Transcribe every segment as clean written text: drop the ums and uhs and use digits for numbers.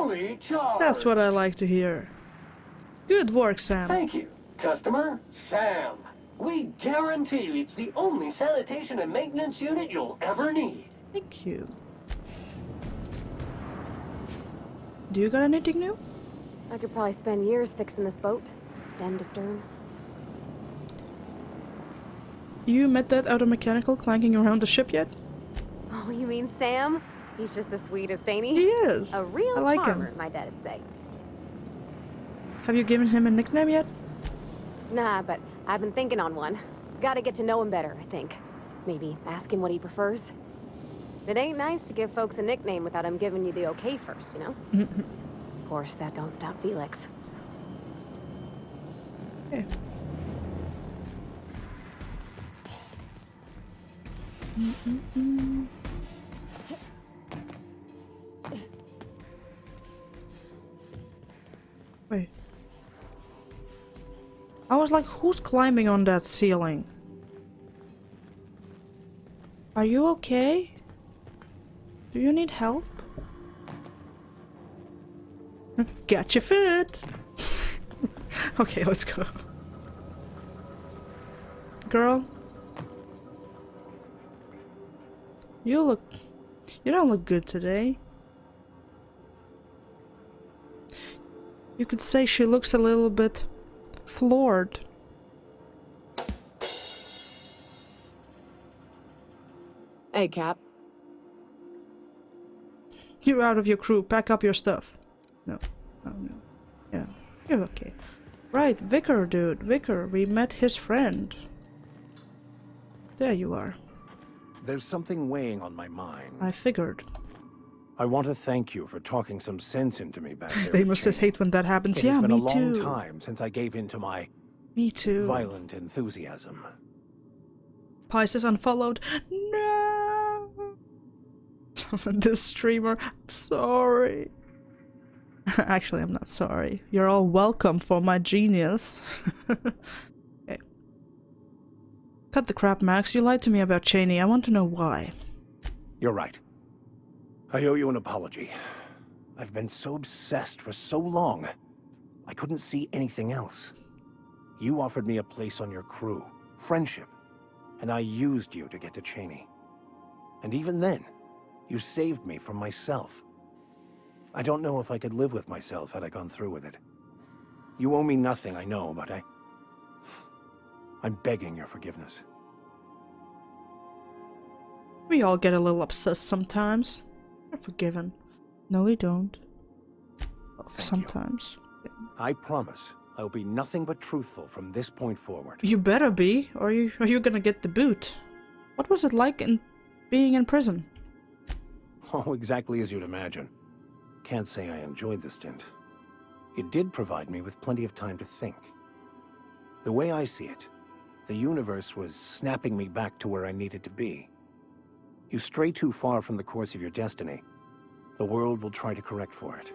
Fully charged. That's what I like to hear. Good work, Sam. Thank you, customer. Sam. We guarantee it's the only sanitation and maintenance unit you'll ever need. Thank you. Do you got anything new? I could probably spend years fixing this boat, stem to stern. You met that auto mechanical clanking around the ship yet? Oh, you mean Sam? He's just the sweetest, ain't he? He is. A real I like charmer, him. my dad'd say. Have you given him a nickname yet? Nah, but I've been thinking on one. Gotta get to know him better, I think. Maybe ask him what he prefers. It ain't nice to give folks a nickname without him giving you the okay first, you know? Of course, that don't stop Felix. Okay. Wait. I was like, who's climbing on that ceiling? Are you okay? Do you need help? Got your foot! Okay, let's go. Girl? You don't look good today. You could say she looks a little bit floored. Hey, Cap. You're out of your crew. Pack up your stuff. No. Oh, no. Yeah. You're okay. Right, Vicar, dude. Vicar, we met his friend. There you are. There's something weighing on my mind. I figured. I want to thank you for talking some sense into me back there. They with must just Cheney. hate when that happens. It Yeah, has been me a long too. time since I gave in to my Me too. violent enthusiasm. Pies is unfollowed. No! This streamer, I'm sorry. Actually, I'm not sorry. You're all welcome for my genius. Okay. Cut the crap, Max. You lied to me about Cheney. I want to know why. You're right. I owe you an apology. I've been so obsessed for so long, I couldn't see anything else. You offered me a place on your crew, friendship, and I used you to get to Cheney. And even then, you saved me from myself. I don't know if I could live with myself had I gone through with it. You owe me nothing, I know, but I'm begging your forgiveness. We all get a little obsessed sometimes. You're forgiven. No, we don't. Thank Sometimes. you. I promise I'll be nothing but truthful from this point forward. You better be, or are you gonna get the boot? What was it like being in prison? Oh, exactly as you'd imagine. Can't say I enjoyed the stint. It did provide me with plenty of time to think. The way I see it, the universe was snapping me back to where I needed to be. You stray too far from the course of your destiny, the world will try to correct for it.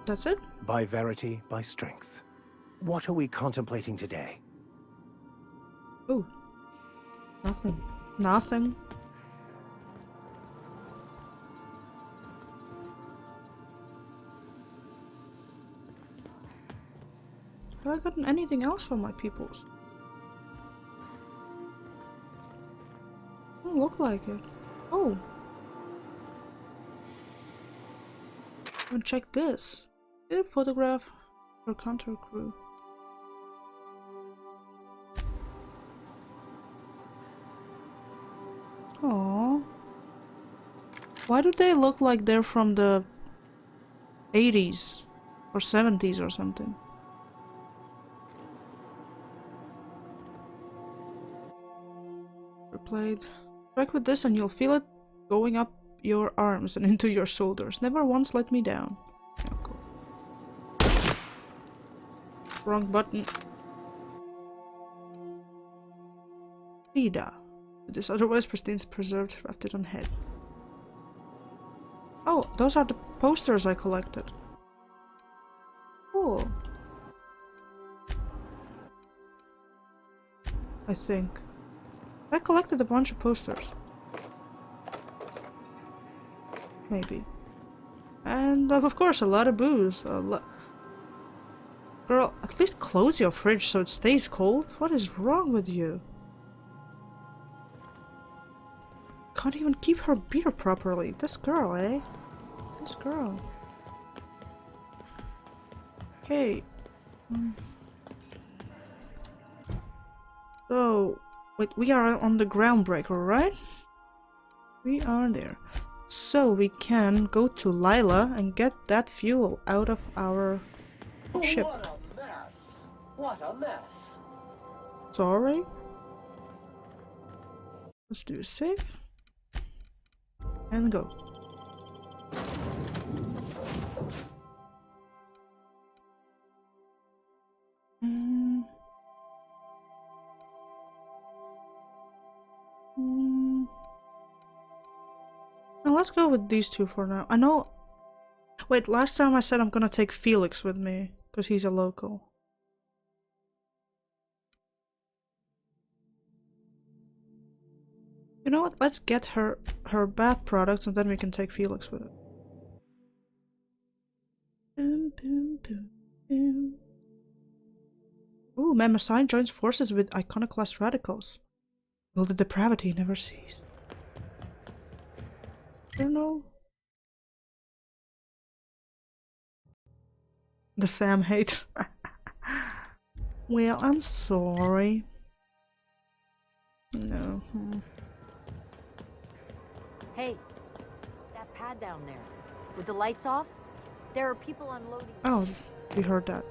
That's it? By verity, by strength. What are we contemplating today? Oh. Nothing. Nothing. Have I gotten anything else from my peoples? Doesn't look like it. Oh. And check this. Did a photograph for counter crew. Aww. Why do they look like they're from the 80s or 70s or something? Replayed. Track with this and you'll feel it going up your arms and into your shoulders. Never once let me down. Oh, cool. Wrong button. Vida. This otherwise pristine preserved, wrapped it on head. Oh, those are the posters I collected. Cool. I think. I collected a bunch of posters. Maybe. And of course, a lot of booze. Girl, at least close your fridge so it stays cold. What is wrong with you? Can't even keep her beer properly. This girl, eh? This girl. Okay. So, wait, we are on the groundbreaker, right? We are there. So we can go to Lila and get that fuel out of our ship. What a mess! What a mess! Sorry. Let's do a save. And go. Now let's go with these two for now. I know. Wait, last time I said I'm gonna take Felix with me because he's a local. You know what? Let's get her bath products and then we can take Felix with it. Ooh, Mamacine joins forces with iconoclast radicals. Will the depravity never cease? Journal. The Sam hate. Well, I'm sorry. No. Hey, that pad down there, with the lights off, there are people unloading. Oh, we heard that.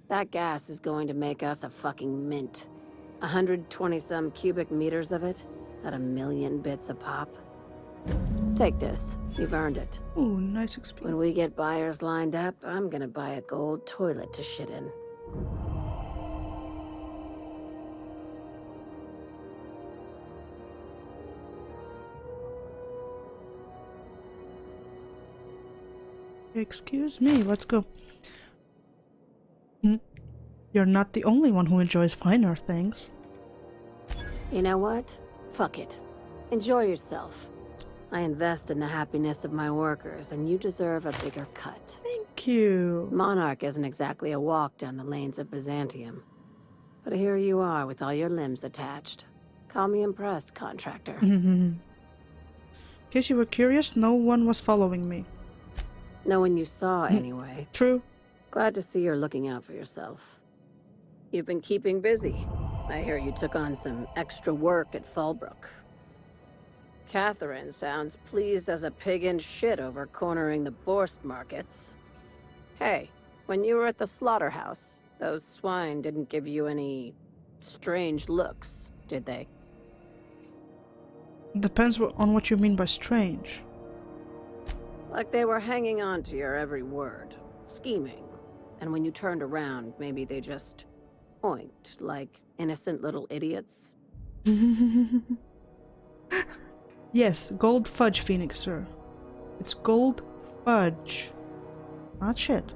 That gas is going to make us a fucking mint. 120-some cubic meters of it, at 1,000,000 bits a pop. Take this. You've earned it. Ooh, nice experience. When we get buyers lined up, I'm gonna buy a gold toilet to shit in. Excuse me, let's go. You're not the only one who enjoys finer things. You know what? Fuck it. Enjoy yourself. I invest in the happiness of my workers, and you deserve a bigger cut. Thank you. Monarch isn't exactly a walk down the lanes of Byzantium. But here you are with all your limbs attached. Call me impressed, contractor. In case you were curious, no one was following me. No one you saw, anyway. True. Glad to see you're looking out for yourself. You've been keeping busy. I hear you took on some extra work at Fallbrook. Catherine sounds pleased as a pig in shit over cornering the Borst markets. Hey, when you were at the slaughterhouse, those swine didn't give you any strange looks, did they? Depends on what you mean by strange. Like they were hanging on to your every word, scheming. And when you turned around, maybe they just oinked like innocent little idiots. Yes, gold fudge, Phoenix, sir. It's gold fudge. Not shit.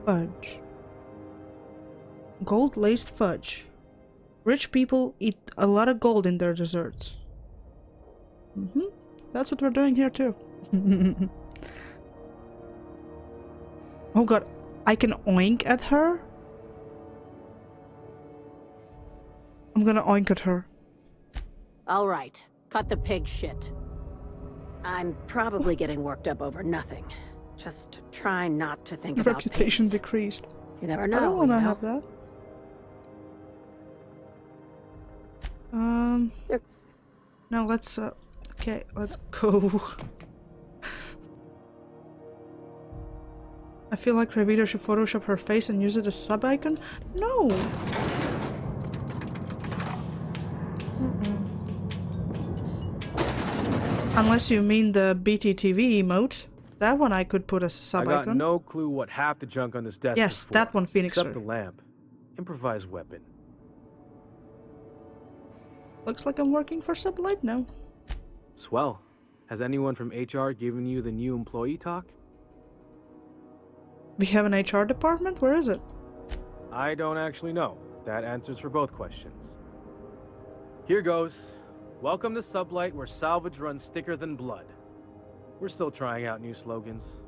Fudge. Gold-laced fudge. Rich people eat a lot of gold in their desserts. That's what we're doing here too. Oh god, I can oink at her? I'm gonna oink at her. All right, cut the pig shit. I'm probably getting worked up over nothing. Just try not to think about Reputation pigs. decreased. You never know. I don't wanna you know? have that. Now let's okay, let's go. I feel like Crayvita should Photoshop her face and use it as sub-icon? No! Unless you mean the BTTV emote. That one I could put as a sub I got icon. no clue what half the junk on this desk Yes, is for. that one, Phoenix. Except the lamp. Improvised weapon. Looks like I'm working for Sublight now. Swell. Has anyone from HR given you the new employee talk? We have an HR department? Where is it? I don't actually know. That answers for both questions. Here goes. Welcome to Sublight, where salvage runs thicker than blood. We're still trying out new slogans.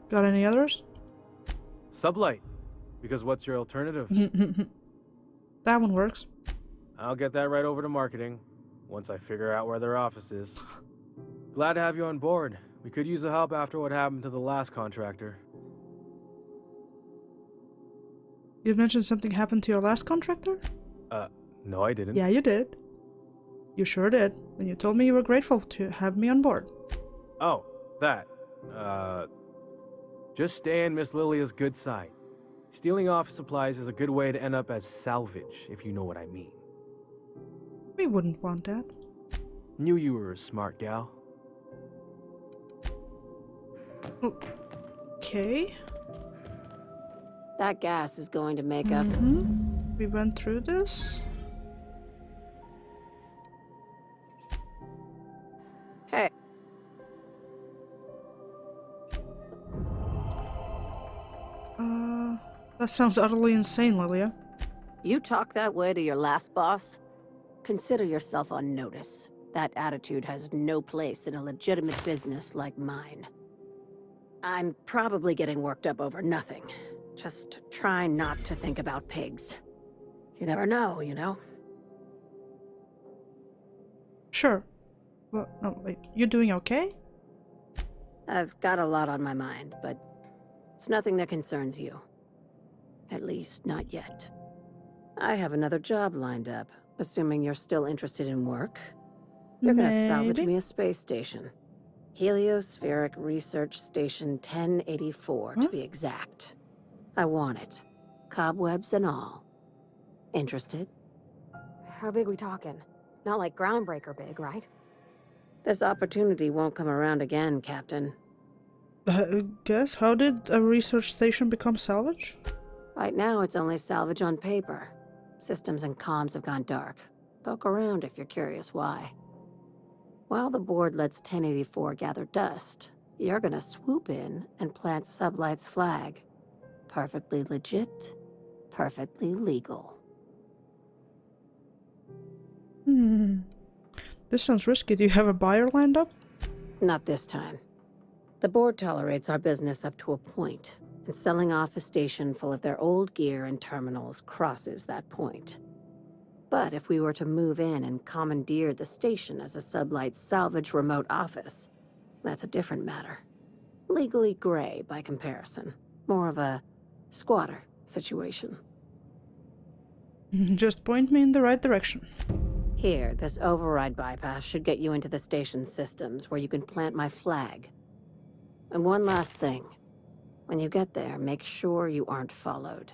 Got any others? Sublight. Because what's your alternative? That one works. I'll get that right over to marketing, once I figure out where their office is. Glad to have you on board. We could use the help after what happened to the last contractor. You mentioned something happened to your last contractor? No I didn't. Yeah, you did. You sure did. And you told me you were grateful to have me on board. Oh, that. Just stay in Miss Lilia's good side. Stealing office supplies is a good way to end up as salvage, if you know what I mean. We wouldn't want that. Knew you were a smart gal. Okay. That gas is going to make us... We went through this. Hey. That sounds utterly insane, Lilia. You talk that way to your last boss? Consider yourself on notice. That attitude has no place in a legitimate business like mine. I'm probably getting worked up over nothing. Just try not to think about pigs. You never know, you know? Sure. Well, no, wait. You doing okay? I've got a lot on my mind, but it's nothing that concerns you. At least, not yet. I have another job lined up, assuming you're still interested in work. You're gonna salvage Maybe. me a space station. Heliospheric Research Station 1084, to be exact. I want it. Cobwebs and all. Interested? How big we talking? Not like groundbreaker big, right? This opportunity won't come around again, Captain. Guess, how did a research station become salvage? Right now, it's only salvage on paper. Systems and comms have gone dark. Poke around if you're curious why. While the board lets 1084 gather dust, you're gonna swoop in and plant Sublight's flag. Perfectly legit, perfectly legal. This sounds risky. Do you have a buyer lined up? Not this time. The board tolerates our business up to a point, and selling off a station full of their old gear and terminals crosses that point. But if we were to move in and commandeer the station as a Sublight salvage remote office, that's a different matter. Legally gray by comparison. More of a squatter situation. Just point me in the right direction. Here, this override bypass should get you into the station's systems where you can plant my flag. And one last thing. When you get there, make sure you aren't followed.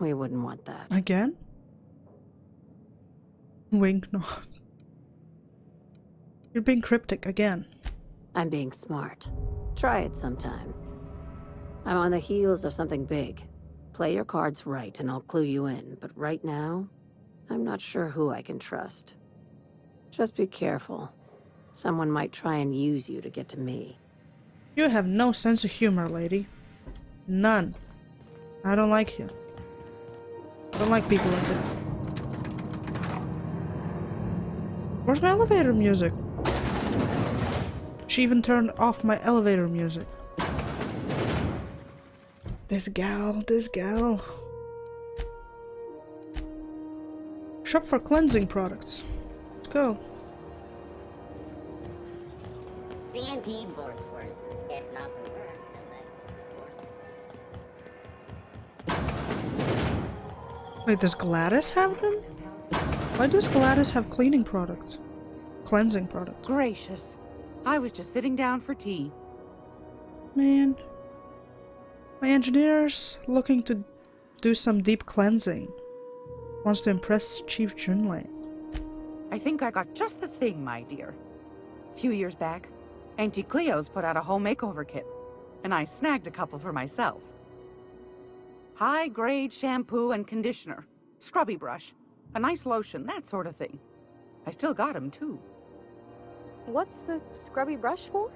We wouldn't want that. Again? Wink nod. You're being cryptic again. I'm being smart. Try it sometime. I'm on the heels of something big. Play your cards right and I'll clue you in, but right now, I'm not sure who I can trust. Just be careful. Someone might try and use you to get to me. You have no sense of humor, lady. None. I don't like you. I don't like people like that. Where's my elevator music? She even turned off my elevator music. This gal. Shop for cleansing products. Let's go. CNP Borsworth. It's not the worst unless Wait, does Gladys have them? Why does Gladys have cleaning products? Cleansing products? Gracious. I was just sitting down for tea. Man. My engineer's looking to do some deep cleansing. Wants to impress Chief Junlei. I think I got just the thing, my dear. few years back, Auntie Cleo's put out a home makeover kit, and I snagged a couple for myself. High-grade shampoo and conditioner, scrubby brush, a nice lotion, that sort of thing. I still got 'em too. What's the scrubby brush for?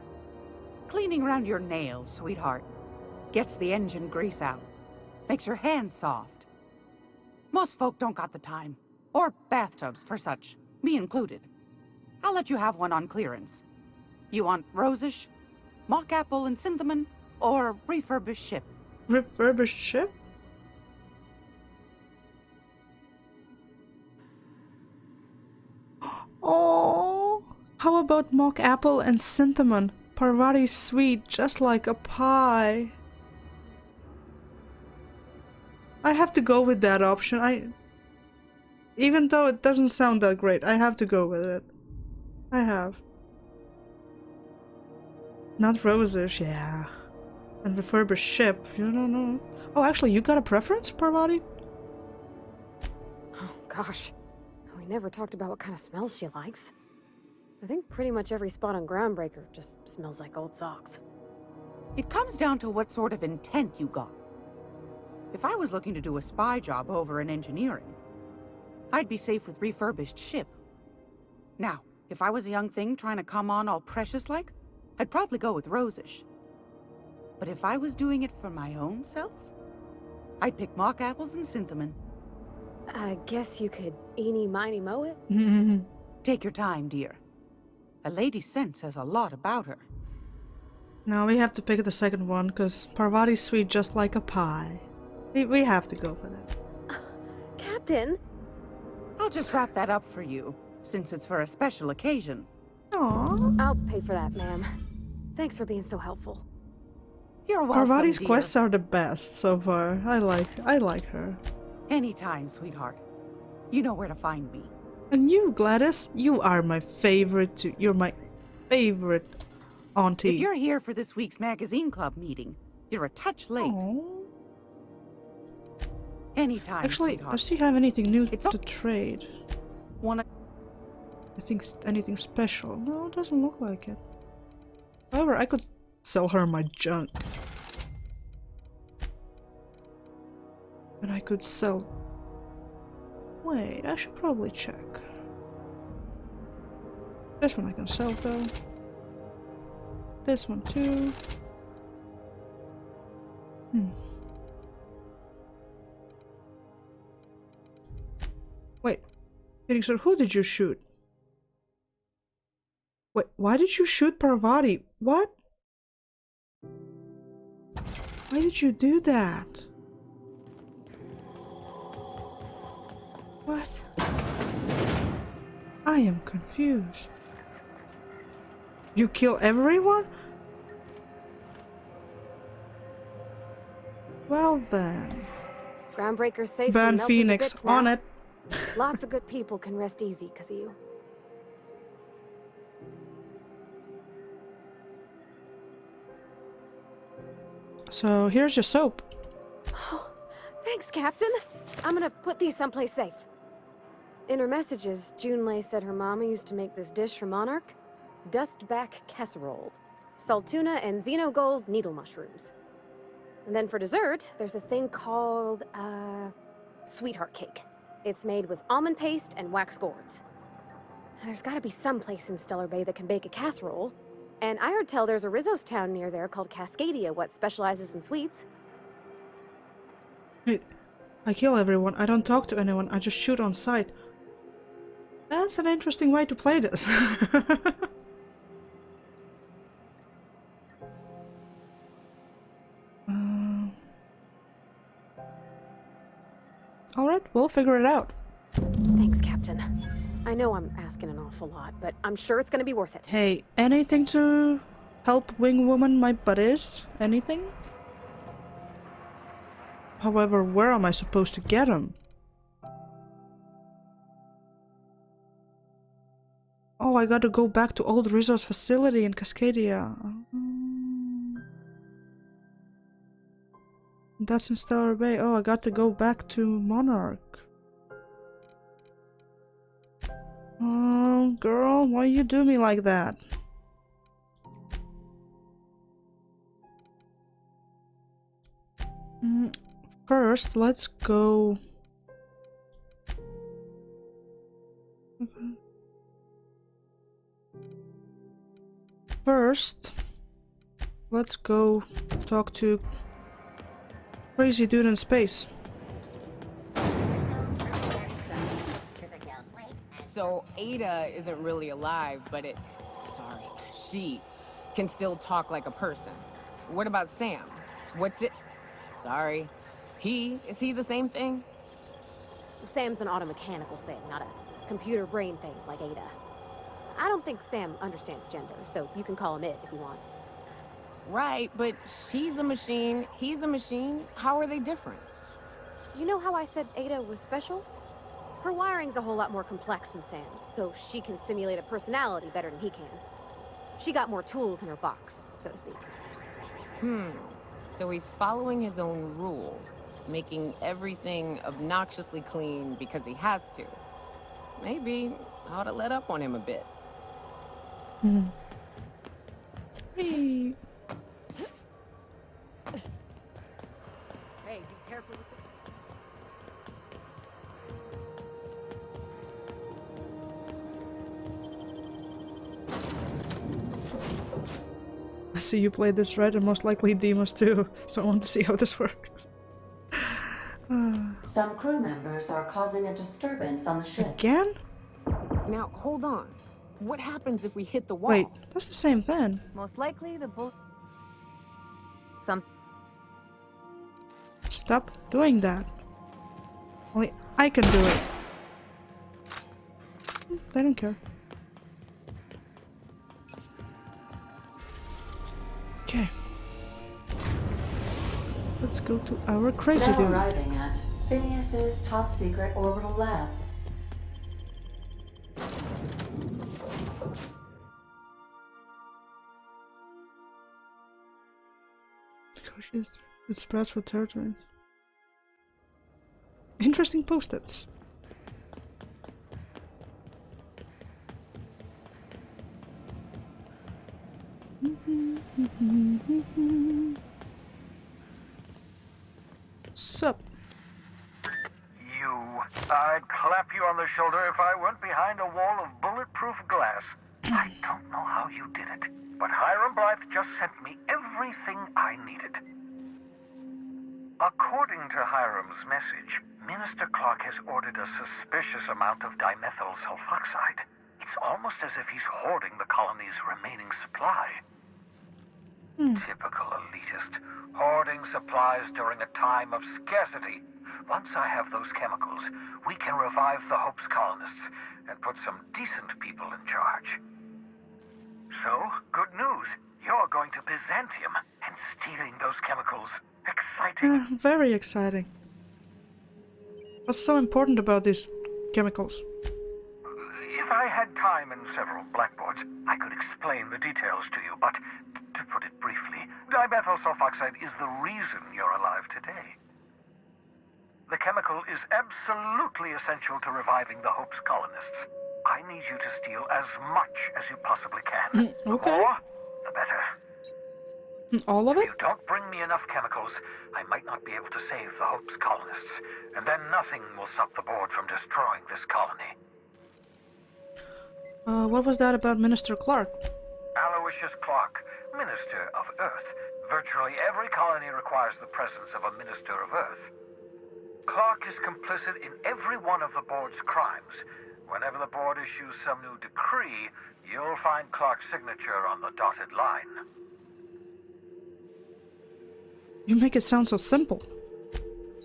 Cleaning around your nails, sweetheart. Gets the engine grease out. Makes your hands soft. Most folk don't got the time. Or bathtubs for such, me included. I'll let you have one on clearance. You want rosish, mock apple and cinnamon, or refurbished ship? Refurbished ship? Oh, how about mock apple and cinnamon? Parvati sweet, just like a pie. I have to go with that option. Even though it doesn't sound that great, I have to go with it. I have. Not rosish, yeah. And refurbished ship, you don't know. Oh, actually, you got a preference, Parvati? Oh, gosh. We never talked about what kind of smells she likes. I think pretty much every spot on Groundbreaker just smells like old socks. It comes down to what sort of intent you got. If I was looking to do a spy job over in engineering, I'd be safe with refurbished ship. Now, if I was a young thing trying to come on all precious-like, I'd probably go with rosish. But if I was doing it for my own self, I'd pick mock apples and cinnamon. I guess you could eeny miny moe it? Take your time, dear. A lady's scent says a lot about her. Now we have to pick the second one, because Parvati's sweet just like a pie. We have to go for that. Captain! I'll just wrap that up for you, since it's for a special occasion. Aww. I'll pay for that, ma'am. Thanks for being so helpful. You're welcome, Parvati's dear. quests are the best so far. I like her. Anytime, sweetheart. You know where to find me. And you, Gladys, you are my favorite too. You're my favorite auntie. If you're here for this week's magazine club meeting, you're a touch late. Aww. Anytime, Actually, sweetheart. does she have anything new It's to trade? Wanna... I think anything special. No, it doesn't look like it. However, I could sell her my junk. And I could sell... Wait, I should probably check. This one I can sell though. This one too. Wait, getting sir, who did you shoot? Wait, why did you shoot Parvati? What? Why did you do that? What? I am confused. You kill everyone? Well then. Groundbreaker's safe. Burn and melted to Phoenix bits now. on it. Lots of good people can rest easy because of you. So here's your soap. Oh, thanks, Captain. I'm gonna put these someplace safe. In her messages, Junlei said her mama used to make this dish for Monarch. Dustback casserole. Salt tuna and xenogold needle mushrooms. And then for dessert, there's a thing called, sweetheart cake. It's made with almond paste and wax gourds. There's gotta be some place in Stellar Bay that can bake a casserole. And I heard tell there's a Rizzo's town near there called Cascadia what specializes in sweets. Wait, I kill everyone, I don't talk to anyone, I just shoot on sight. That's an interesting way to play this. Alright, we'll figure it out. Thanks, Captain. I know I'm asking an awful lot, but I'm sure it's gonna be worth it. Hey, anything to help Wing Woman my buddies? Anything? However, where am I supposed to get them? Oh, I gotta go back to Old Rizzo's facility in Cascadia. That's in Stellar Bay. Oh, I got to go back to Monarch. Oh, girl, why you do me like that? First, let's go... First, let's go talk to crazy dude in space. So Ada isn't really alive, but she can still talk like a person. What about Sam? What's it? Sorry. Is he the same thing? Sam's an automechanical thing, not a computer brain thing like Ada. I don't think Sam understands gender, so you can call him it if you want. Right, but she's a machine, he's a machine. How are they different? You know how I said Ada was special? Her wiring's a whole lot more complex than Sam's, so she can simulate a personality better than he can. She got more tools in her box, so to speak. So he's following his own rules, making everything obnoxiously clean because he has to. Maybe I ought to let up on him a bit. Hey. Hey, be careful with I see you played this right, and most likely Demos too, so I want to see how this works. Some crew members are causing a disturbance on the ship. Again? Now, hold on. What happens if we hit the wall? Wait, that's the same thing. Most likely the bull... Stop doing that. Only I can do it. They don't care. Okay. Let's go to our crazy Now dude. arriving at Phineas's top secret orbital lab. It spreads for territories. Interesting post-its. Sup? I'd clap you on the shoulder if I weren't behind a wall of bulletproof glass. I don't know how you did it, but Hiram Blythe just sent me everything I needed. According to Hiram's message, Minister Clark has ordered a suspicious amount of dimethyl sulfoxide. It's almost as if he's hoarding the colony's remaining supply. Typical elitist, hoarding supplies during a time of scarcity. Once I have those chemicals, we can revive the Hope's colonists and put some decent people in charge. So, good news. You're going to Byzantium and stealing those chemicals. Exciting. Very exciting. What's so important about these chemicals? If I had time and several blackboards, I could explain the details to you, but to put it briefly, dimethyl sulfoxide is the reason you're alive today. The chemical is absolutely essential to reviving the Hope's colonists. I need you to steal as much as you possibly can. Okay. The more, the better. All of If it? you don't bring me enough chemicals, I might not be able to save the Hope's colonists, and then nothing will stop the board from destroying this colony. What was that about Minister Clark? Aloysius Clark, Minister of Earth. Virtually every colony requires the presence of a Minister of Earth. Clark is complicit in every one of the board's crimes. Whenever the board issues some new decree, you'll find Clark's signature on the dotted line. You make it sound so simple.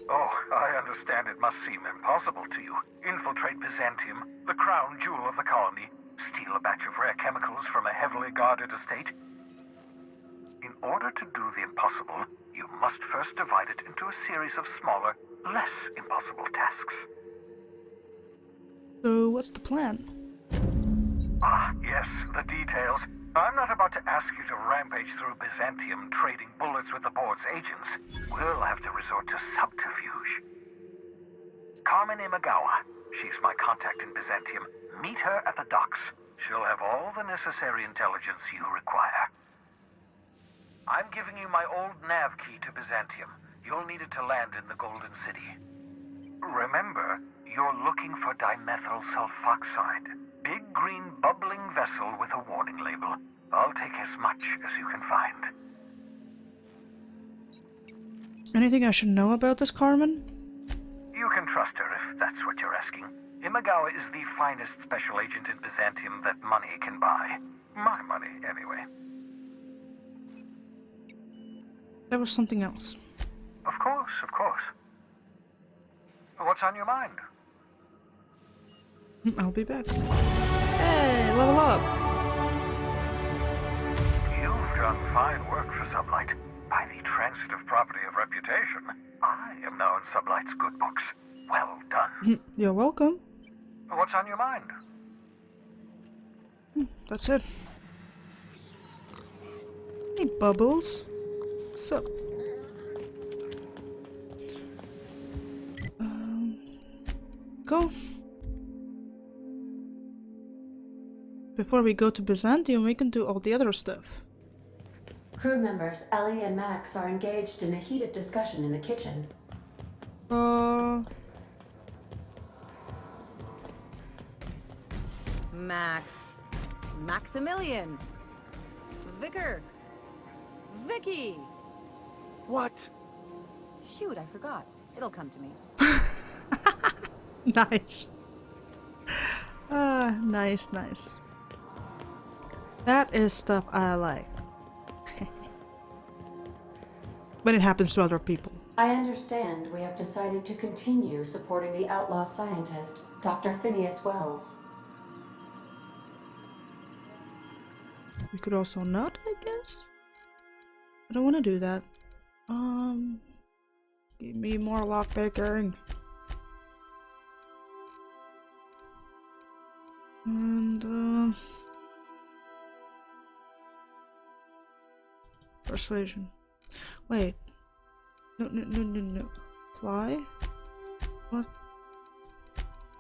Oh, I understand it must seem impossible to you. Infiltrate Byzantium, the crown jewel of the colony, steal a batch of rare chemicals from a heavily guarded estate. In order to do the impossible, you must first divide it into a series of smaller, less impossible tasks. So, what's the plan? Ah, yes, the details. I'm not about to ask you to rampage through Byzantium trading bullets with the board's agents. We'll have to resort to subterfuge. Carmen Imagawa, she's my contact in Byzantium. Meet her at the docks. She'll have all the necessary intelligence you require. I'm giving you my old nav key to Byzantium. You'll need it to land in the Golden City. Remember, you're looking for dimethyl sulfoxide. Big green bubbling vessel with a warning label. I'll take as much as you can find. Anything I should know about this Carmen? You can trust her if that's what you're asking. Imagawa is the finest special agent in Byzantium that money can buy. My money, anyway. There was something else. Of course, of course. What's on your mind? I'll be back. Hey, level up! You've done fine work for Sublight. By the transitive property of reputation, I am now in Sublight's good books. Well done. You're welcome. What's on your mind? That's it. Hey, Bubbles. What's up? Go. Before we go to Byzantium, we can do all the other stuff. Crew members Ellie and Max are engaged in a heated discussion in the kitchen. Max. Maximilian. Vicar. Vicky. What? Shoot, I forgot. It'll come to me. Nice. Nice, nice. That is stuff I like. When it happens to other people. I understand we have decided to continue supporting the outlaw scientist, Dr. Phineas Wells. We could also not, I guess? I don't want to do that. Give me more lockpicking. And, persuasion. Wait. No. Apply? What?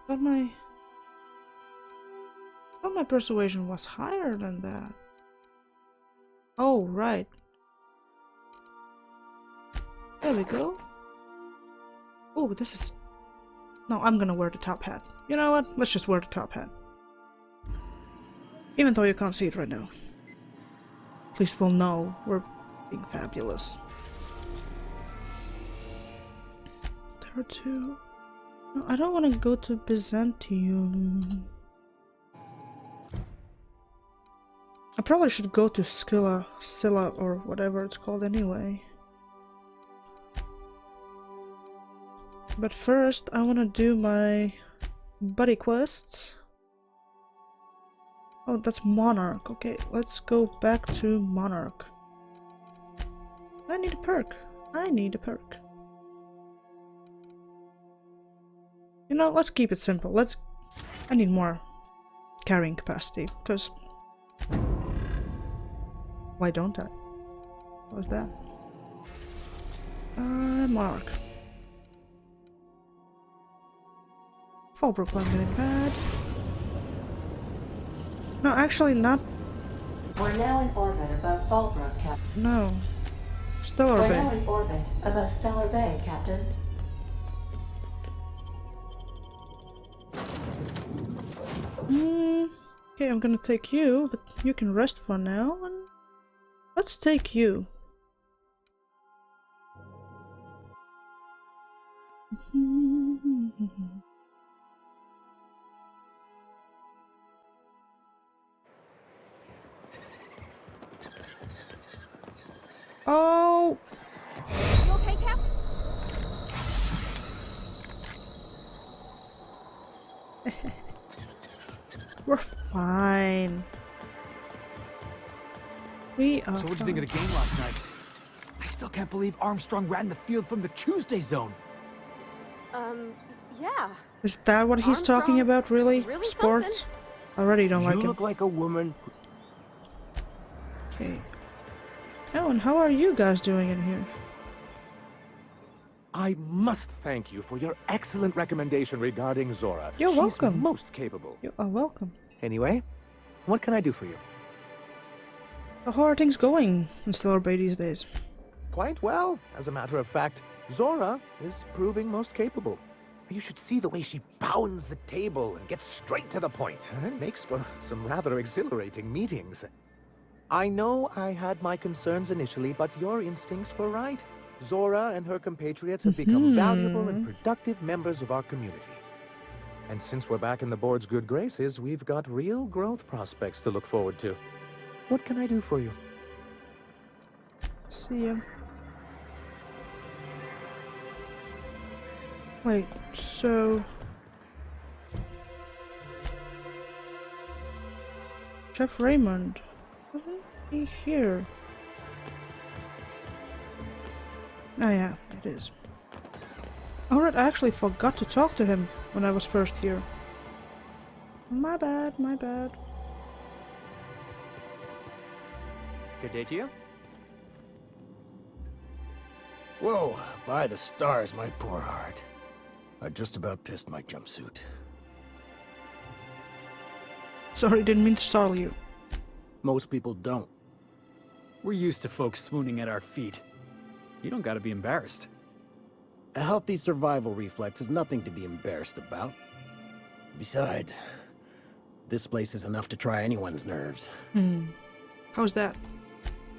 Thought my persuasion was higher than that. Oh, right. There we go. Oh, this is... No, I'm gonna wear the top hat. You know what? Let's just wear the top hat. Even though you can't see it right now. At least we'll know we're being fabulous. There are two... No, I don't want to go to Byzantium. I probably should go to Scylla, or whatever it's called anyway. But first, I want to do my buddy quests. Oh, that's Monarch. Okay, let's go back to Monarch. I need a perk. I need a perk. You know, let's keep it simple. I need more carrying capacity, because... Why don't I? What's that? Monarch. Fallbrook one getting bad. No, actually not. We're now in orbit above Fallbrook, Captain. No. Stellar We're Bay. now in orbit above Stellar Bay, Captain. Okay, I'm gonna take you, but you can rest for now. And let's take you. Oh! You okay, Cap? We're fine. We are. So what'd you think of the game last night? I still can't believe Armstrong ran the field from the Tuesday zone. Yeah. Is that what he's talking about, really? Really Sports? I already don't like You him. look like a woman. Okay. Oh, and how are you guys doing in here? I must thank you for your excellent recommendation regarding Zora. You're She's welcome. most capable. You are welcome. Anyway, what can I do for you? How are things going in Stellar Bay these days? Quite well. As a matter of fact, Zora is proving most capable. You should see the way she pounds the table and gets straight to the point. It makes for some rather exhilarating meetings. I know I had my concerns initially, but your instincts were right. Zora and her compatriots have become valuable and productive members of our community. And since we're back in the board's good graces, we've got real growth prospects to look forward to. What can I do for you? See ya. Wait, so... Chef Raymond, wasn't he here? Oh yeah, it is. Alright, I actually forgot to talk to him when I was first here. My bad, my bad. Good day to you. Whoa, by the stars, my poor heart. I just about pissed my jumpsuit. Sorry, didn't mean to startle you. Most people don't. We're used to folks swooning at our feet. You don't gotta be embarrassed. A healthy survival reflex is nothing to be embarrassed about. Besides, this place is enough to try anyone's nerves. How's that?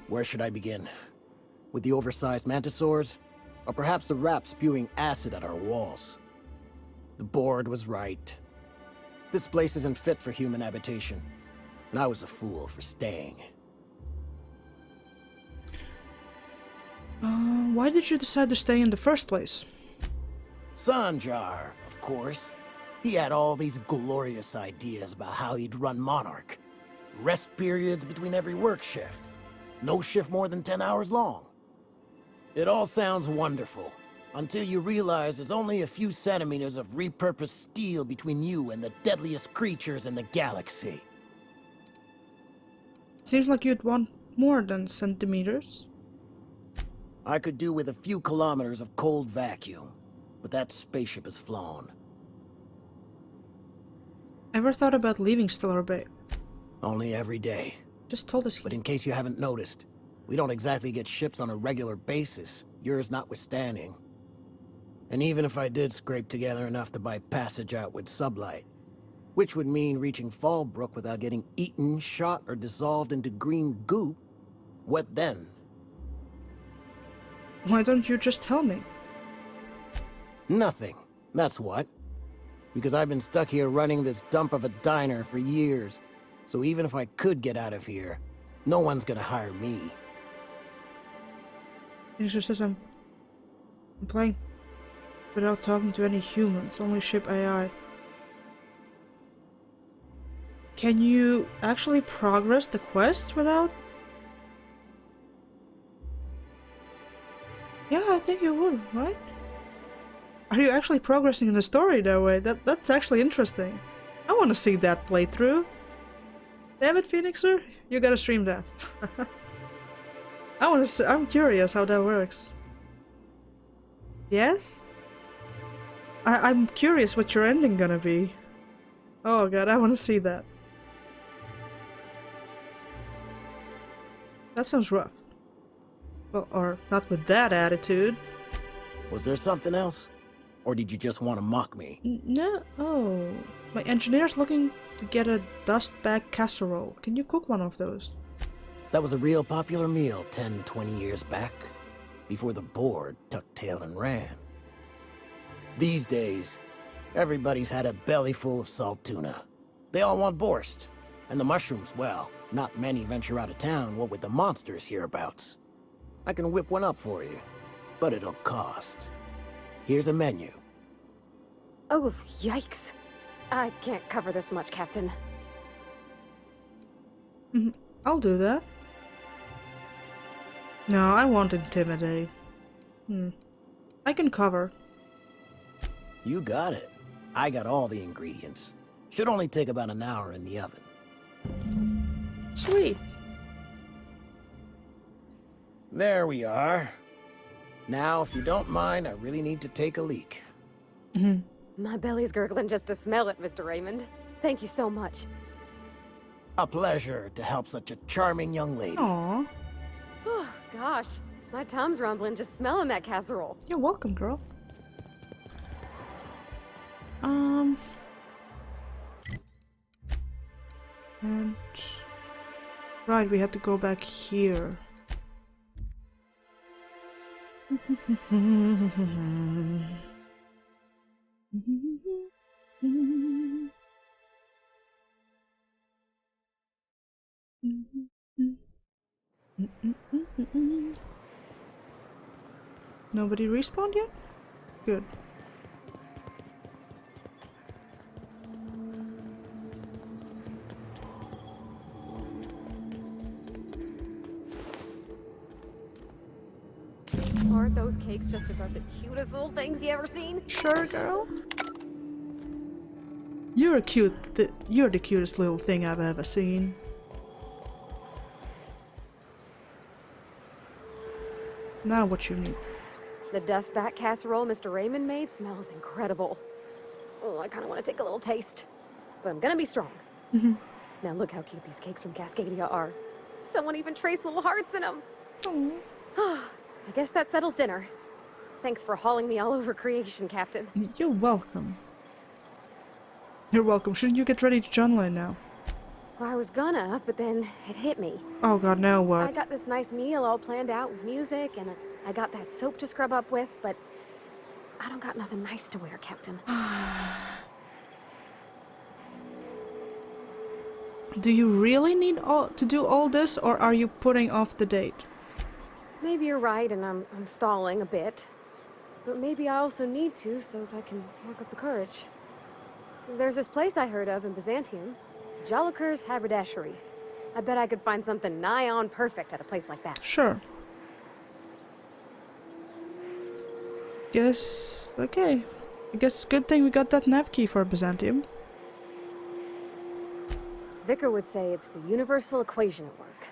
Where should I begin? With the oversized mantisaurs? Or perhaps the rats spewing acid at our walls? The board was right. This place isn't fit for human habitation, and I was a fool for staying. Why did you decide to stay in the first place? Sanjar, of course. He had all these glorious ideas about how he'd run Monarch. Rest periods between every work shift. No shift more than 10 hours long. It all sounds wonderful, until you realize there's only a few centimeters of repurposed steel between you and the deadliest creatures in the galaxy. Seems like you'd want more than centimeters. I could do with a few kilometers of cold vacuum, but that spaceship is flown. Ever thought about leaving Stellar Bay? Only every day. Just told us. But in case you haven't noticed, we don't exactly get ships on a regular basis, yours notwithstanding. And even if I did scrape together enough to buy passage out with sublight, which would mean reaching Fallbrook without getting eaten, shot, or dissolved into green goop, what then? Why don't you just tell me? Nothing. That's what. Because I've been stuck here running this dump of a diner for years. So even if I could get out of here, no one's gonna hire me. He just says I'm playing without talking to any humans, only ship AI. Can you actually progress the quests without? Yeah, I think you would, right? Are you actually progressing in the story that way? That's actually interesting. I want to see that playthrough. Damn it, Phoenixer, you gotta stream that. I'm curious how that works. Yes? I'm curious what your ending gonna be. Oh god, I want to see that. That sounds rough. Well, or not with that attitude. Was there something else? Or did you just want to mock me? No. Oh. My engineer's looking to get a dust bag casserole. Can you cook one of those? That was a real popular meal 10, 20 years back, before the board tucked tail and ran. These days, everybody's had a belly full of salt tuna. They all want borscht. And the mushrooms, well, not many venture out of town, what with the monsters hereabouts. I can whip one up for you, but it'll cost. Here's a menu. Oh, yikes. I can't cover this much, Captain. I'll do that. No, I won't intimidate. I can cover. You got it. I got all the ingredients. Should only take about an hour in the oven. Sweet. There we are. Now, if you don't mind, I really need to take a leak. My belly's gurgling just to smell it, Mr. Raymond. Thank you so much. A pleasure to help such a charming young lady. Aww. Oh, gosh. My tum's rumbling just smelling that casserole. You're welcome, girl. And right, we have to go back here. Nobody respawned yet? Good. Aren't those cakes just about the cutest little things you ever seen? Sure, girl. You're you're the cutest little thing I've ever seen. Now what you need? The dustback casserole Mr. Raymond made smells incredible. Oh, I kind of want to take a little taste. But I'm gonna be strong. Now look how cute these cakes from Cascadia are. Someone even traced little hearts in them. I guess that settles dinner. Thanks for hauling me all over creation, Captain. You're welcome. You're welcome. Shouldn't you get ready to journal now? Well, I was gonna, but then it hit me. Oh god, now what? I got this nice meal all planned out with music, and I got that soap to scrub up with, but I don't got nothing nice to wear, Captain. Do you really need to do all this, or are you putting off the date? Maybe you're right, and I'm stalling a bit. But maybe I also need to, so as I can work up the courage. There's this place I heard of in Byzantium. Jolliker's Haberdashery. I bet I could find something nigh on perfect at a place like that. Sure. Guess... okay. I guess good thing we got that nav key for Byzantium. Vicar would say it's the universal equation at work.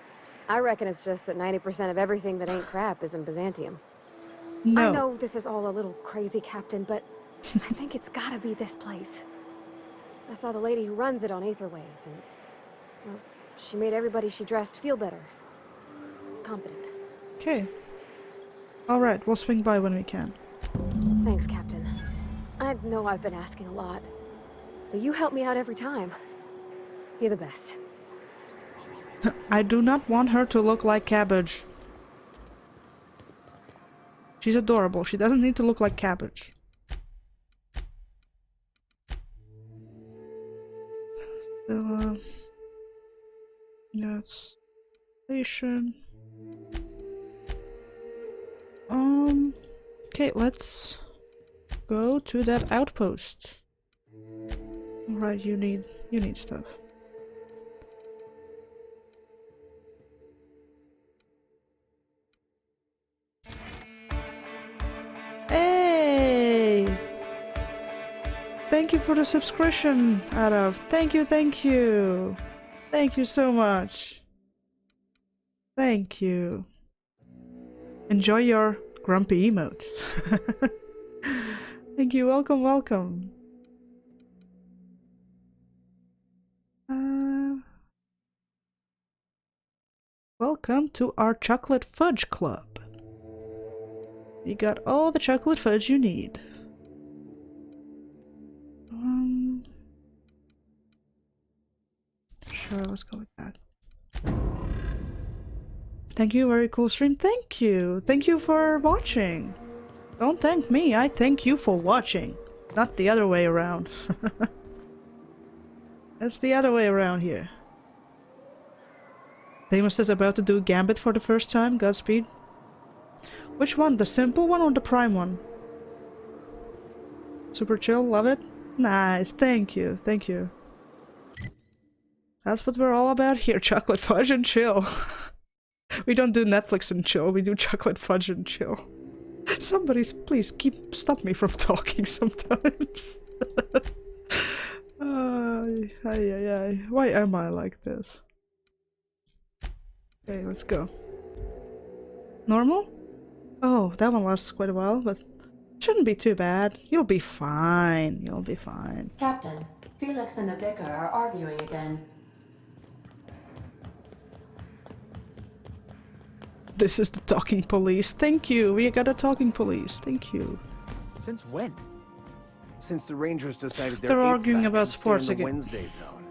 I reckon it's just that 90% of everything that ain't crap is in Byzantium. No. I know this is all a little crazy, Captain, but I think it's gotta be this place. I saw the lady who runs it on Aetherwave, and well, she made everybody she dressed feel better. Confident. Okay. Alright, we'll swing by when we can. Thanks, Captain. I know I've been asking a lot, but you help me out every time. You're the best. I do not want her to look like Cabbage. She's adorable. She doesn't need to look like Cabbage. So, yes. Station. Okay, let's go to that outpost. Alright, you need stuff. Hey! Thank you for the subscription, Arav. Thank you, thank you. Thank you so much. Thank you. Enjoy your grumpy emote. Thank you, welcome, welcome. Welcome to our chocolate fudge club. You got all the chocolate fudge you need. Sure, let's go with that. Thank you, very cool stream. Thank you. Thank you for watching. Don't thank me, I thank you for watching. Not the other way around. That's the other way around here. Deimos is about to do Gambit for the first time. Godspeed. Which one? The simple one or the prime one? Super chill, love it. Nice, thank you, thank you. That's what we're all about here, chocolate fudge and chill. We don't do Netflix and chill, we do chocolate fudge and chill. Somebody, please stop me from talking sometimes. Why am I like this? Okay, let's go. Normal? Oh, that one lasts quite a while, but shouldn't be too bad. You'll be fine. You'll be fine. Captain, Felix and the Vicar are arguing again. This is the talking police. Thank you. We got a talking police. Thank you. Since when? Since the Rangers decided They're eighth arguing match about should stay sports in the again. Wednesday zone.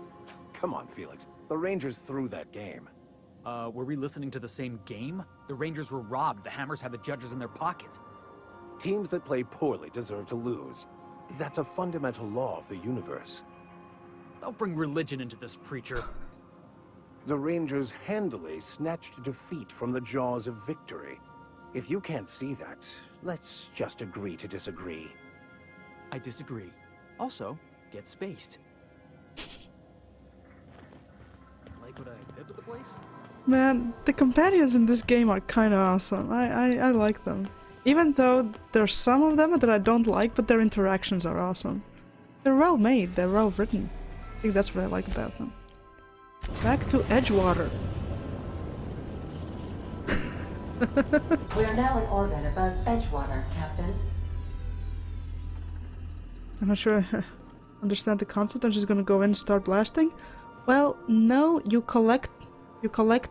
Come on, Felix. The Rangers threw that game. Were we listening to the same game? The Rangers were robbed. The Hammers had the judges in their pockets. Teams that play poorly deserve to lose. That's a fundamental law of the universe. Don't bring religion into this, preacher. The Rangers handily snatched defeat from the jaws of victory. If you can't see that, let's just agree to disagree. I disagree. Also, get spaced. Like what I did with the place? Man, the companions in this game are kind of awesome. I like them. Even though there's some of them that I don't like, but their interactions are awesome. They're well made, they're well written. I think that's what I like about them. Back to Edgewater. We are now in orbit above Edgewater, Captain. I'm not sure I understand the concept. I'm just gonna go in and start blasting. Well, no, you collect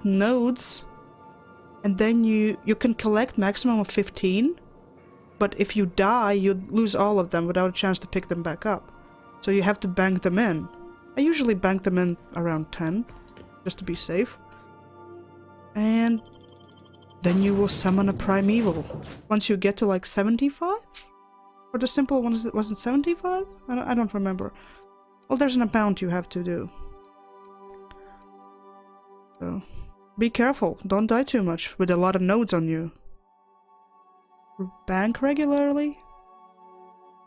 nodes, and then you can collect maximum of 15, but if you die, you lose all of them without a chance to pick them back up. So you have to bank them in. I usually bank them in around 10, just to be safe. And then you will summon a primeval. Once you get to like 75? For the simple one, was it 75? I don't remember. Well, there's an amount you have to do. So, be careful. Don't die too much with a lot of nodes on you. Bank regularly.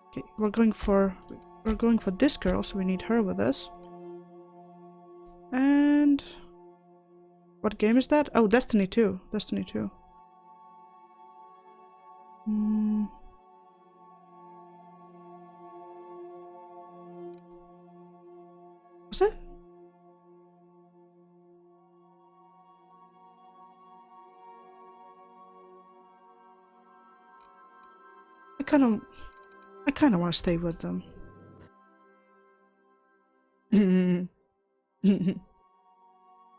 Okay, we're going for this girl, so we need her with us. And what game is that? Oh, Destiny 2. Destiny 2. Was it? I kind of want to stay with them.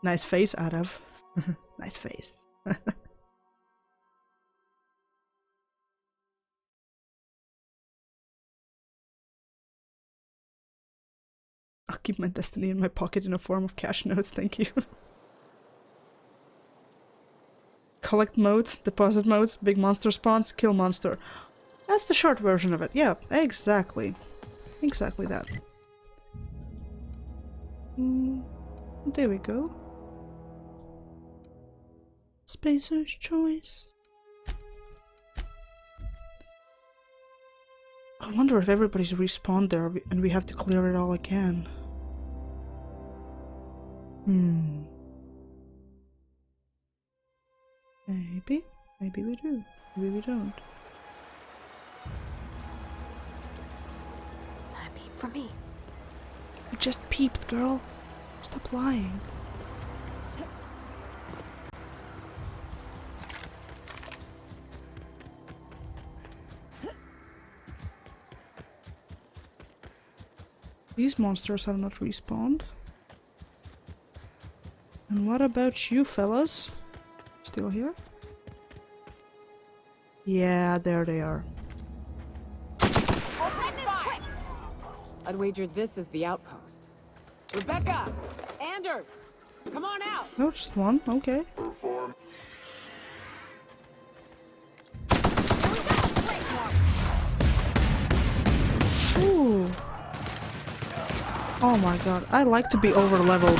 Nice face, Arav. Nice face. I'll keep my destiny in my pocket in a form of cash notes, thank you. Collect modes, deposit modes, big monster spawns, kill monster. That's the short version of it. Yeah, exactly. Exactly that. There we go. Spacer's choice. I wonder if everybody's respawned there and we have to clear it all again. Maybe. Maybe we do. Maybe we don't. Peep for me. You just peeped, girl. Stop lying. These monsters have not respawned. And what about you fellas? Still here? Yeah, there they are. I'd wager this is the outpost. Rebecca! Anders! Come on out! Oh, just one? Okay. Ooh. Oh my god, I like to be over-leveled.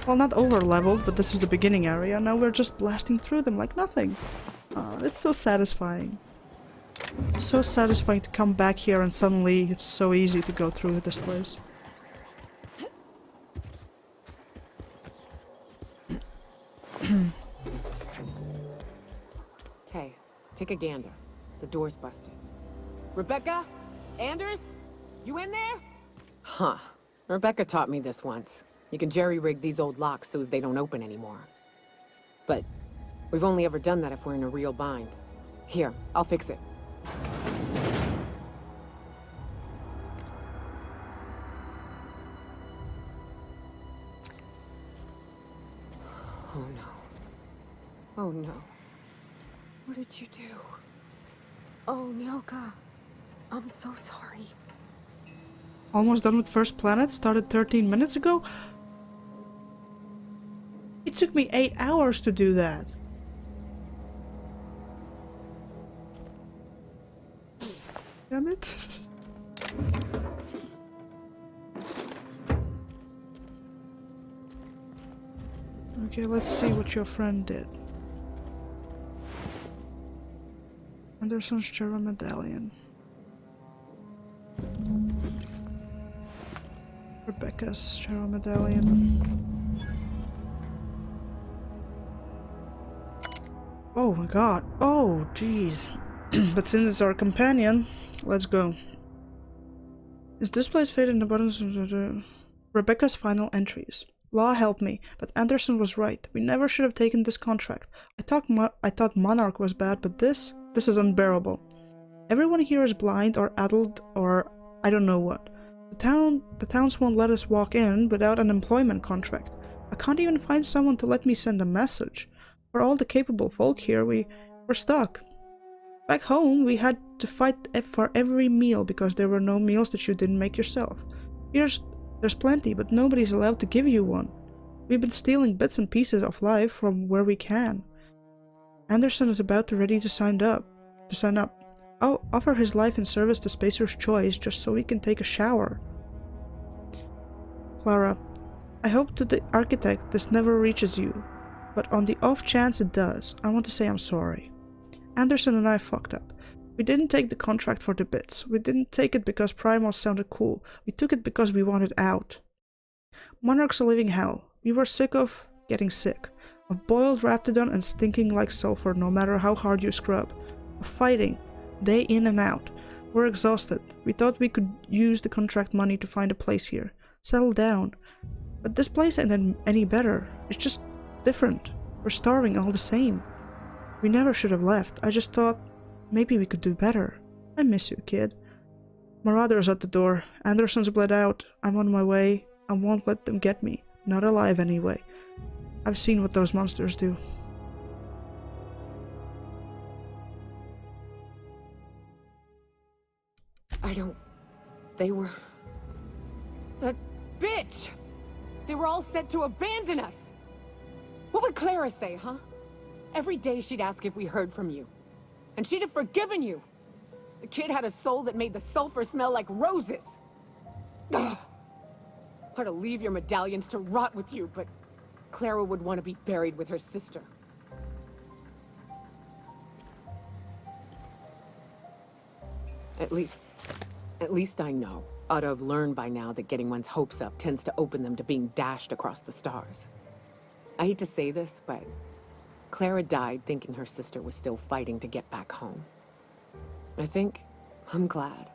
Well, not over-leveled, but this is the beginning area. Now we're just blasting through them like nothing. It's so satisfying. So satisfying to come back here and suddenly it's so easy to go through this place. Hey, take a gander. The door's busted. Rebecca? Anders? You in there? Huh. Rebecca taught me this once. You can jerry-rig these old locks so as they don't open anymore. But we've only ever done that if we're in a real bind. Here, I'll fix it. Oh no. Oh no. What did you do? Oh, Nyoka. I'm so sorry. Almost done with First Planet, started 13 minutes ago? It took me 8 hours to do that. Damn it. Okay, let's see what your friend did. Anderson's Cherry Medallion. Rebecca's Cherry Medallion. Oh my god. Oh, jeez. But since it's our companion, let's go. Is this place faded in abundance of Rebecca's final entries? Law help me, but Anderson was right. We never should have taken this contract. I thought Monarch was bad, but this is unbearable. Everyone here is blind or addled or I don't know what. The towns won't let us walk in without an employment contract. I can't even find someone to let me send a message. For all the capable folk here, we're stuck. Back home, we had to fight for every meal because there were no meals that you didn't make yourself. There's plenty, but nobody's allowed to give you one. We've been stealing bits and pieces of life from where we can. Anderson is about to sign up. I'll offer his life in service to Spacer's Choice just so he can take a shower. Clara, I hope to the architect this never reaches you, but on the off chance it does, I want to say I'm sorry. Anderson and I fucked up. We didn't take the contract for the bits. We didn't take it because Primals sounded cool. We took it because we wanted out. Monarch's a living hell. We were sick of getting sick. Of boiled raptidon and stinking like sulfur no matter how hard you scrub. Of fighting, day in and out. We're exhausted. We thought we could use the contract money to find a place here. Settle down. But this place ain't any better. It's just different. We're starving all the same. We never should have left. I just thought maybe we could do better. I miss you, kid. Marauder's at the door. Anderson's bled out. I'm on my way. I won't let them get me. Not alive anyway. I've seen what those monsters do. They were... That bitch! They were all set to abandon us! What would Clara say, huh? Every day she'd ask if we heard from you. And she'd have forgiven you. The kid had a soul that made the sulfur smell like roses. Ugh. Or to leave your medallions to rot with you, but Clara would want to be buried with her sister. At least I know. Ought to have learned by now that getting one's hopes up tends to open them to being dashed across the stars. I hate to say this, but Clara died thinking her sister was still fighting to get back home. I'm glad.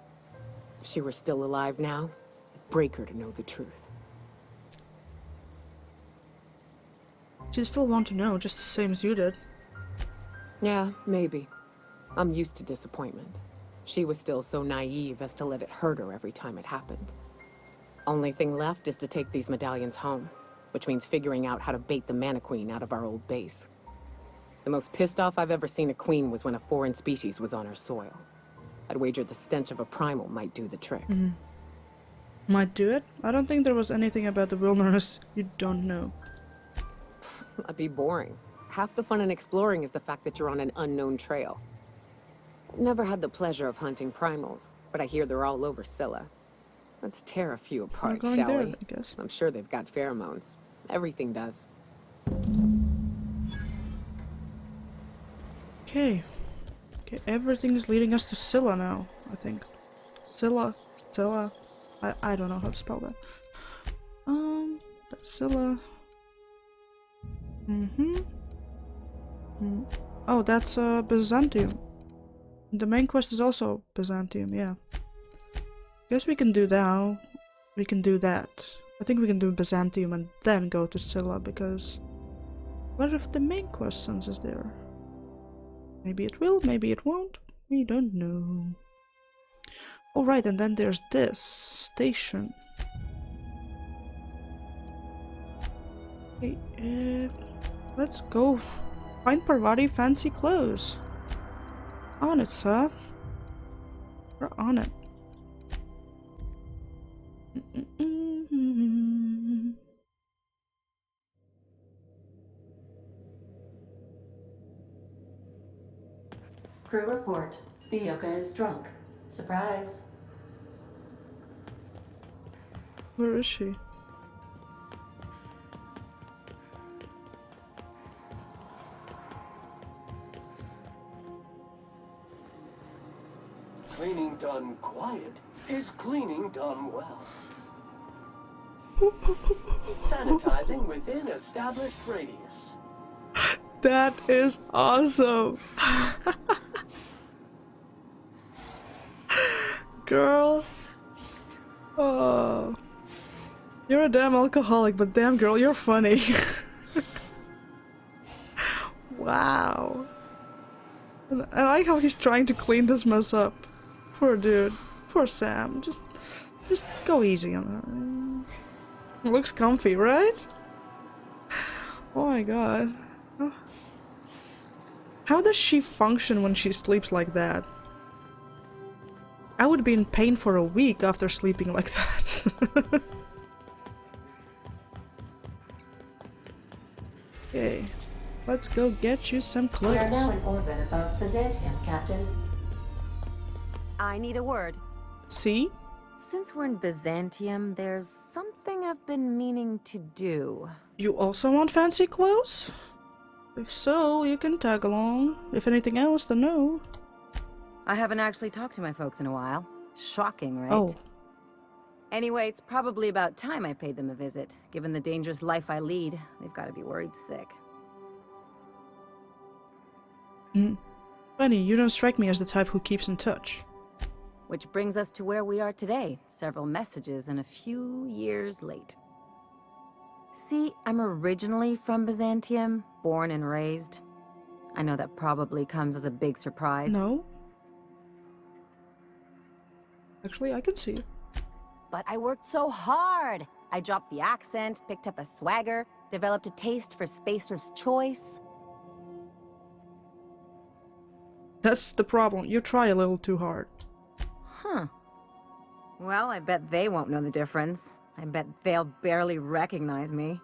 If she were still alive now, it'd break her to know the truth. She'd still want to know, just the same as you did. Yeah, maybe. I'm used to disappointment. She was still so naive as to let it hurt her every time it happened. Only thing left is to take these medallions home, which means figuring out how to bait the Mana-Queen out of our old base. The most pissed off I've ever seen a queen was when a foreign species was on her soil. I'd wager the stench of a primal might do the trick. Might do it? I don't think there was anything about the wilderness you don't know. That'd be boring. Half the fun in exploring is the fact that you're on an unknown trail. I've never had the pleasure of hunting primals, but I hear they're all over Scylla. Let's tear a few apart, shall there, we? I guess. I'm sure they've got pheromones. Everything does. Okay, everything is leading us to Scylla now, I think. Scylla, I don't know how to spell that. That's Scylla. Oh, that's Byzantium. The main quest is also Byzantium, yeah. Guess we can do that. We can do that. I think we can do Byzantium and then go to Scylla, because what if the main quest sends us there? Maybe it will, maybe it won't. We don't know. Alright, and then there's this station. Okay, let's go Find Parvati fancy clothes. On it, sir. We're on it. Crew report. Ioka is drunk. Surprise. Where is she? Cleaning done quiet is cleaning done well. Sanitizing within established radius. That is awesome. Girl. Oh. You're a damn alcoholic, but damn girl, you're funny. Wow. I like how he's trying to clean this mess up. Poor dude. Poor Sam. Just go easy on her. It looks comfy, right? Oh my god. How does she function when she sleeps like that? I would be in pain for a week after sleeping like that. Okay, let's go get you some clothes. We are now in orbit above Byzantium, Captain. I need a word. See? Since we're in Byzantium, there's something I've been meaning to do. You also want fancy clothes? If so, you can tag along. If anything else, then no. I haven't actually talked to my folks in a while. Shocking, right? Oh. Anyway, it's probably about time I paid them a visit. Given the dangerous life I lead, they've got to be worried sick. Funny, you don't strike me as the type who keeps in touch. Which brings us to where we are today. Several messages and a few years late. See, I'm originally from Byzantium, born and raised. I know that probably comes as a big surprise. No. Actually, I can see it. But I worked so hard! I dropped the accent, picked up a swagger, developed a taste for Spacer's Choice. That's the problem. You try a little too hard. Huh. Well, I bet they won't know the difference. I bet they'll barely recognize me.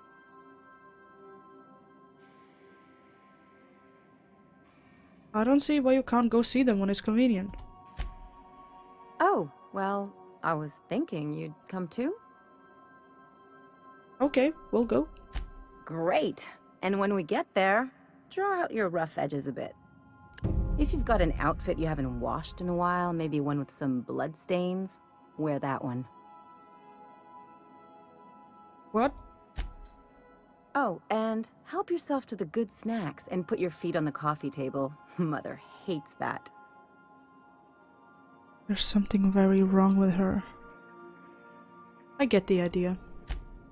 I don't see why you can't go see them when it's convenient. Oh, well, I was thinking you'd come too? Okay, we'll go. Great. And when we get there, draw out your rough edges a bit. If you've got an outfit you haven't washed in a while, maybe one with some blood stains, wear that one. What? Oh, and help yourself to the good snacks and put your feet on the coffee table. Mother hates that. There's something very wrong with her. I get the idea.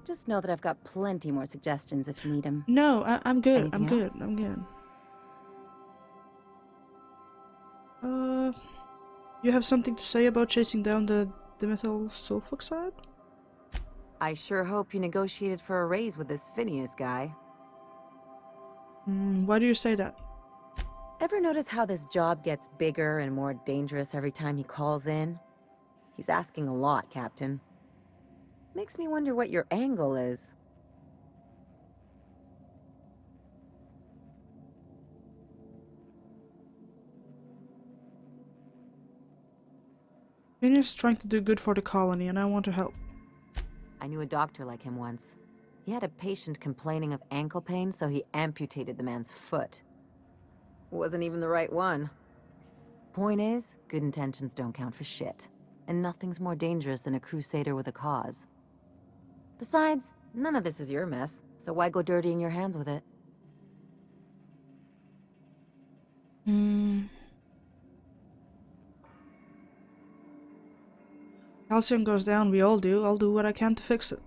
Just know that I've got plenty more suggestions if you need them. No, I'm good. Anything I'm good. else? I'm good. You have something to say about chasing down the dimethyl sulfoxide? I sure hope you negotiated for a raise with this Phineas guy. Why do you say that? Ever notice how this job gets bigger and more dangerous every time he calls in? He's asking a lot, Captain. Makes me wonder what your angle is. Phineas is trying to do good for the colony, and I want to help. I knew a doctor like him once. He had a patient complaining of ankle pain, so he amputated the man's foot. Wasn't even the right one. Point is, good intentions don't count for shit. And nothing's more dangerous than a crusader with a cause. Besides, none of this is your mess, so why go dirtying your hands with it? Calcium goes down, we all do. I'll do what I can to fix it.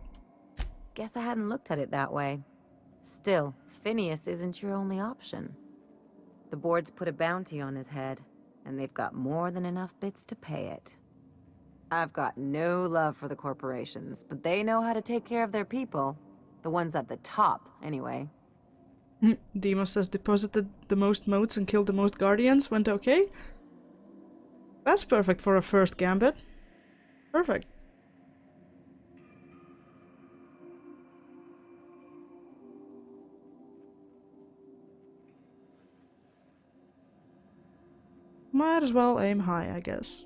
Guess I hadn't looked at it that way. Still, Phineas isn't your only option. The board's put a bounty on his head, and they've got more than enough bits to pay it. I've got no love for the corporations, but they know how to take care of their people. The ones at the top, anyway. Demos says deposited the most motes and killed the most guardians. Went okay. That's perfect for a first gambit. Perfect. Might as well aim high, I guess.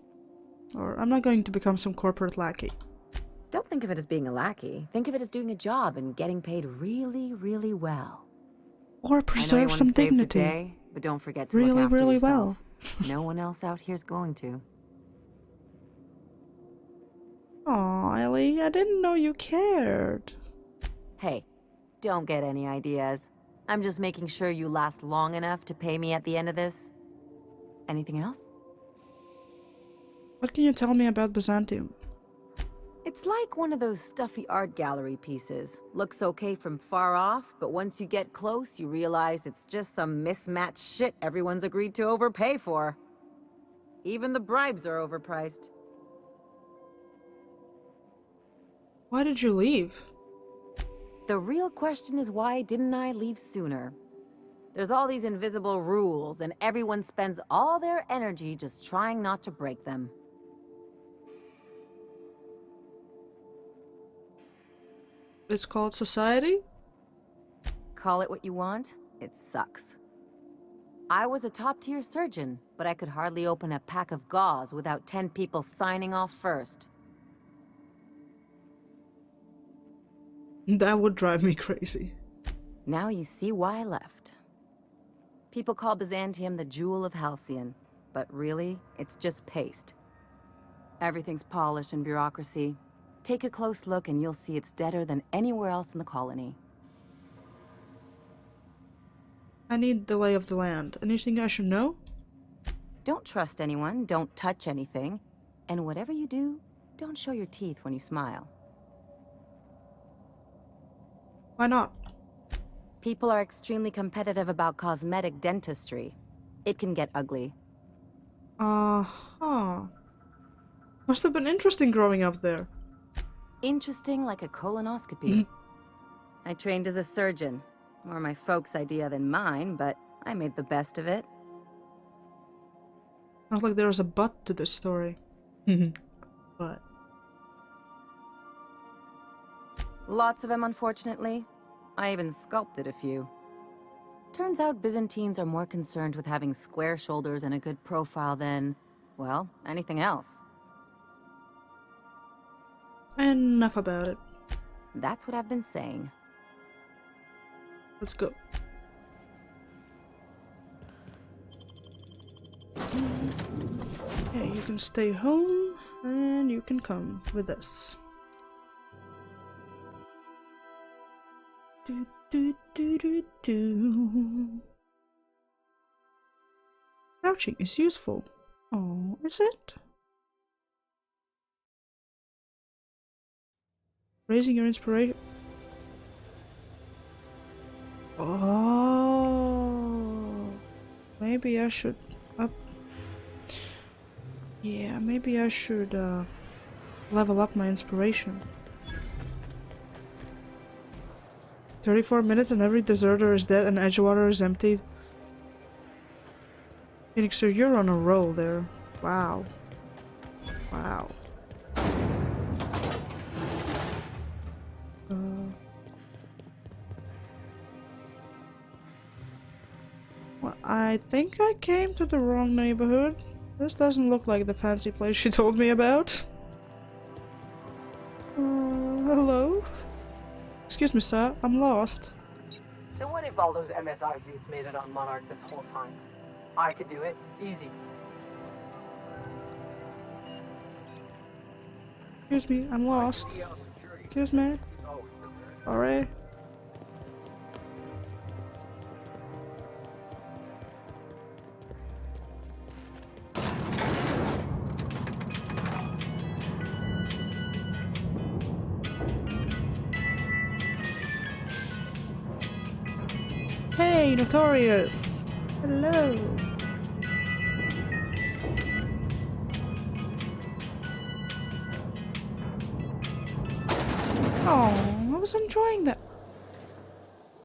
Or I'm not going to become some corporate lackey. Don't think of it as being a lackey. Think of it as doing a job and getting paid really, really well. Or preserve some dignity. Save the day, but don't forget to really, look after really yourself. well. No one else out here's going to. Aw, Ellie, I didn't know you cared. Hey, don't get any ideas. I'm just making sure you last long enough to pay me at the end of this. Anything else? What can you tell me about Byzantium? It's like one of those stuffy art gallery pieces. Looks okay from far off, but once you get close, you realize it's just some mismatched shit everyone's agreed to overpay for. Even the bribes are overpriced. Why did you leave? The real question is, why didn't I leave sooner? There's all these invisible rules, and everyone spends all their energy just trying not to break them. It's called society? Call it what you want, it sucks. I was a top-tier surgeon, but I could hardly open a pack of gauze without 10 people signing off first. That would drive me crazy. Now you see why I left. People call Byzantium the jewel of Halcyon, but really, it's just paste. Everything's polished and bureaucracy. Take a close look and you'll see it's deader than anywhere else in the colony. I need the lay of the land. Anything I should know? Don't trust anyone, don't touch anything, and whatever you do, don't show your teeth when you smile. Why not? People are extremely competitive about cosmetic dentistry. It can get ugly. Uh-huh. Must have been interesting growing up there. Interesting like a colonoscopy. I trained as a surgeon. More my folks' idea than mine, but I made the best of it. Not like there's a but to this story. But. Lots of them, unfortunately. I even sculpted a few. Turns out Byzantines are more concerned with having square shoulders and a good profile than, well, anything else. Enough about it. That's what I've been saying. Let's go. Okay, you can stay home, and you can come with us. Do, do, do, do, do. Crouching is useful. Oh, is it? Raising your inspiration. Oh, maybe I should up. Yeah, maybe I should level up my inspiration. 34 minutes and every deserter is dead and Edgewater is emptied. Phoenix, sir, you're on a roll there. Wow. Wow. Well, I think I came to the wrong neighborhood. This doesn't look like the fancy place she told me about. Hello? Excuse me, sir. I'm lost. So what if all those MSI suits made it on Monarch this whole time? I could do it. Easy. Excuse me, I'm lost. Excuse me. Alright. Hey, Notorious! Hello! Oh, I was enjoying that.